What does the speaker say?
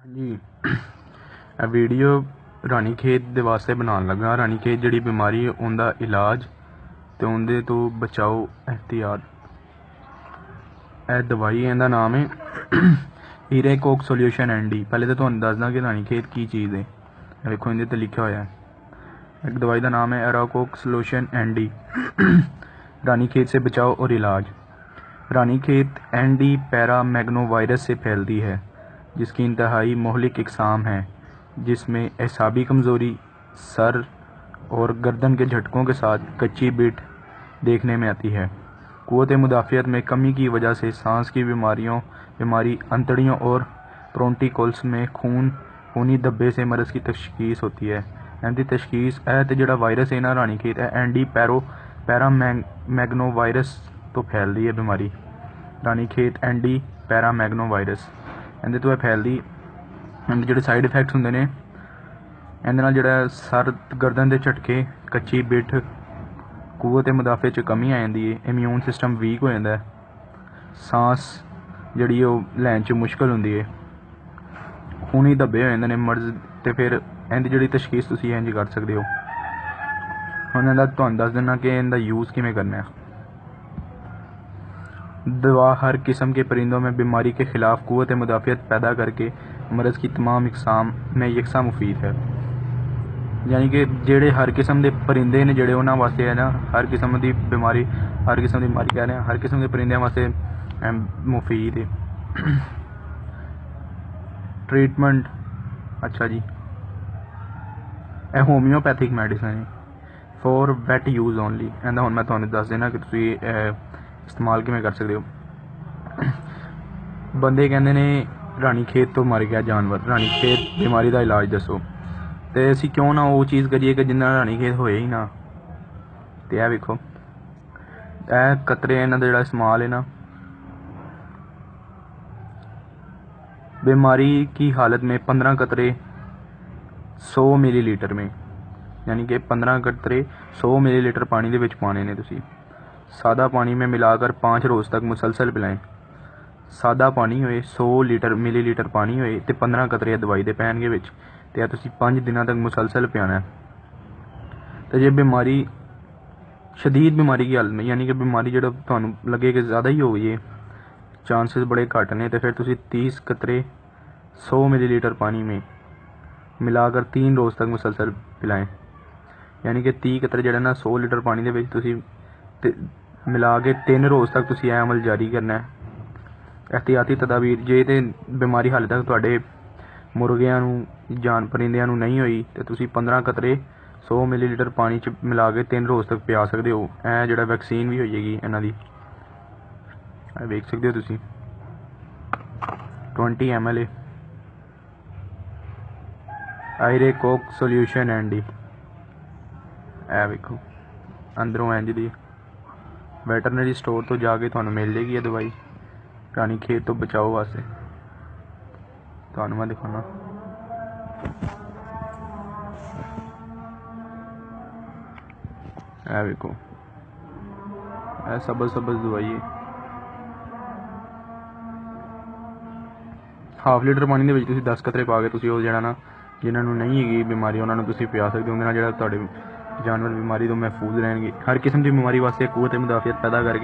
हाँ जी। ਇਹ ਵੀਡੀਓ ਰਾਣੀਖੇਤ ਦੇ ਵਾਸਤੇ ਬਣਾਉਣ ਲੱਗਾ। ਰਾਣੀਖੇਤ ਜਿਹੜੀ ਬਿਮਾਰੀ ਹੈ ਉਹਦਾ ਇਲਾਜ ਤੇ ਉਹਦੇ ਤੋਂ ਬਚਾਓ एहतियात। ਇਹ ਦਵਾਈ ਇਹਦਾ ਨਾਮ ਹੈ ਹੀਰੇਕੋਕ ਸੋਲਿਊਸ਼ਨ ਐਨਡੀ। ਪਹਿਲੇ ਤਾਂ ਤੁਹਾਨੂੰ ਦੱਸਦਾ ਕਿ ਰਾਣੀਖੇਤ ਕੀ ਚੀज़ है। देखो ਇਹਦੇ ਤੇ लिखा होया है। एक दवाई का नाम है एराकोक सोल्यूशन एनडी। रानीखेत से बचाव और इलाज। रानीखेत एनडी पैरा मैग्नोवायरस से फैलती है जिसकी इंतहाई मोहलिक इकसाम है, जिसमें एसाबी कमज़ोरी, सर और गर्दन के झटकों के साथ कच्ची बिट देखने में आती है। क़ुव्वत मुदाफ़ियत में कमी की वजह से सांस की बीमारी अंतड़ियों और ब्रोंटिकल्स में खूनी धब्बे से मरज़ की तशख़ीस होती है। इनकी तशख़ीस तो जोड़ा वायरस है ना रानीखेत एनडी पैरा मैग्नोवायरस तो फैलती है बीमारी। रानीखेत एनडी पैरा मैग्नोवायरस ਇਹਦੇ ਤੋਂ फैलती। ਇਹਦੇ ਜਿਹੜੇ ਸਾਈਡ ਇਫੈਕਟਸ ਹੁੰਦੇ ਨੇ, ਇਹਦੇ ਨਾਲ ਜਿਹੜਾ ਸਰ ਗਰਦਨ ਦੇ ਝਟਕੇ, ਕੱਚੀ ਬਿੱਠ, ਕੂਵਤ ਮੁਦਾਫੇ 'ਚ ਕਮੀ ਆ ਜਾਂਦੀ ਹੈ, ਇਮਿਊਨ ਸਿਸਟਮ ਵੀਕ ਹੋ ਜਾਂਦਾ, ਸਾਂਸ ਜਿਹੜੀ ਉਹ ਲੈਣ 'ਚ ਮੁਸ਼ਕਲ ਹੁੰਦੀ ਹੈ, ਖੂਨੀ ਧੱਬੇ ਹੋ ਜਾਂਦੇ ਨੇ ਮਰਜ਼। ਅਤੇ ਫਿਰ ਇਹਦੀ ਜਿਹੜੀ ਤਸ਼ਖੀਸ ਤੁਸੀਂ ਇੰਝ ਕਰ ਸਕਦੇ ਹੋ। ਹੁਣ ਇਹਦਾ ਤੁਹਾਨੂੰ ਦੱਸ ਦਿੰਦਾ ਕਿ ਇਹਦਾ यूज़ ਕਿਵੇਂ करना है। दवा हर किस्म के परिंदों में बीमारी के ख़िलाफ़ क़ुव्वत मुदाफ़ियत पैदा करके मरज़ की तमाम इकसाम में यकसा मुफीद है। यानी कि जेड़े हर किस्म के परिंदे ने जेड़े उन्होंने वास्ते है ना, हर किस्म की बीमारी कह रहे हैं, हर किस्म के परिंदे वास्ते मुफीद है। ट्रीटमेंट अच्छा जी, होम्योपैथिक मैडिसन है फॉर वैट यूज़ ओनली। इहदा हुण मैं तुहानूं दस देना कि तुसीं इस्तेमाल किवें कर सकते हो। बंदे कहते ने रानीखेत तो मर गया जानवर, रानीखेत बीमारी का इलाज दसो। तो असीं क्यों ना वो चीज़ करिए कि जिन्ना रानीखेत होए ही ना। तो यह वेखो, यह कतरे इन्हां दा जिहड़ा इस्तेमाल है ना, बीमारी की हालत में 15 कतरे 100 मिलीलीटर में, यानी कि 15 कतरे 100 मिलीलीटर पानी दे विच पाने ने तुसीं। सादा पानी में मिलाकर 5 रोज़ तक मुसलसल पिलाएं। सादा पानी होए 100 मिलीलीटर पानी होए तो 15 कतरे दवाई दे पैणगे विच, ते यह तुसीं 5 दिनों तक मुसलसल पियाना है। तो जे बीमारी शदीद बीमारी की हालत में, यानी कि बीमारी जो तुहानूं लगे कि ज़्यादा ही हो गई है, चांसेस बड़े घट ने, तो फिर तुसीं 30 कतरे 100 मिलीलीटर पानी में मिलाकर 3 रोज़ तक मुसलसल पिलाएं। यानी कि 30 कतरे जो ना 100 लीटर पानी दे विच तुसीं मिला के 3 रोज़ तक तुसीं यह अमल जारी करना है। एहतियाती तदाबीर, जे तो बीमारी हाले तक तुहाडे मुर्गियां नूं परिंदियां नूं नहीं हुई तो तुसीं 15 कतरे 100 मिलीलीटर पानी च मिला के 3 रोज़ तक पिया सकते हो। यह जिहड़ा वैक्सीन भी हो जाएगी इन्हां दी, वेख सकते हो तुसीं। 20 ml हीरेकोक सोल्यूशन एनडी। यह वेखो अंदरों इंज दी वैटरनरी स्टोर तो जाके तुहानूं मिल जाएगी ये दवाई रानीखेत तो बचाओ वास्ते। तुहानूं मैं दिखाना, यह वेखो, यह सबज दवाई है। हाफ लीटर पानी दे विच तुसीं 10 कतरे पा के तुसीं वो जिहड़ा ना जिन्होंने नहीं हैगी बीमारी उन्होंने तुसीं पिया सकते हो। उहदे नाल जिहड़ा तुहाडे जानवर बीमारी तो महफूज रहेंगे। हर किस्म की बीमारी वास्ते क़ुव्वत मुदाफ़ियत पैदा करके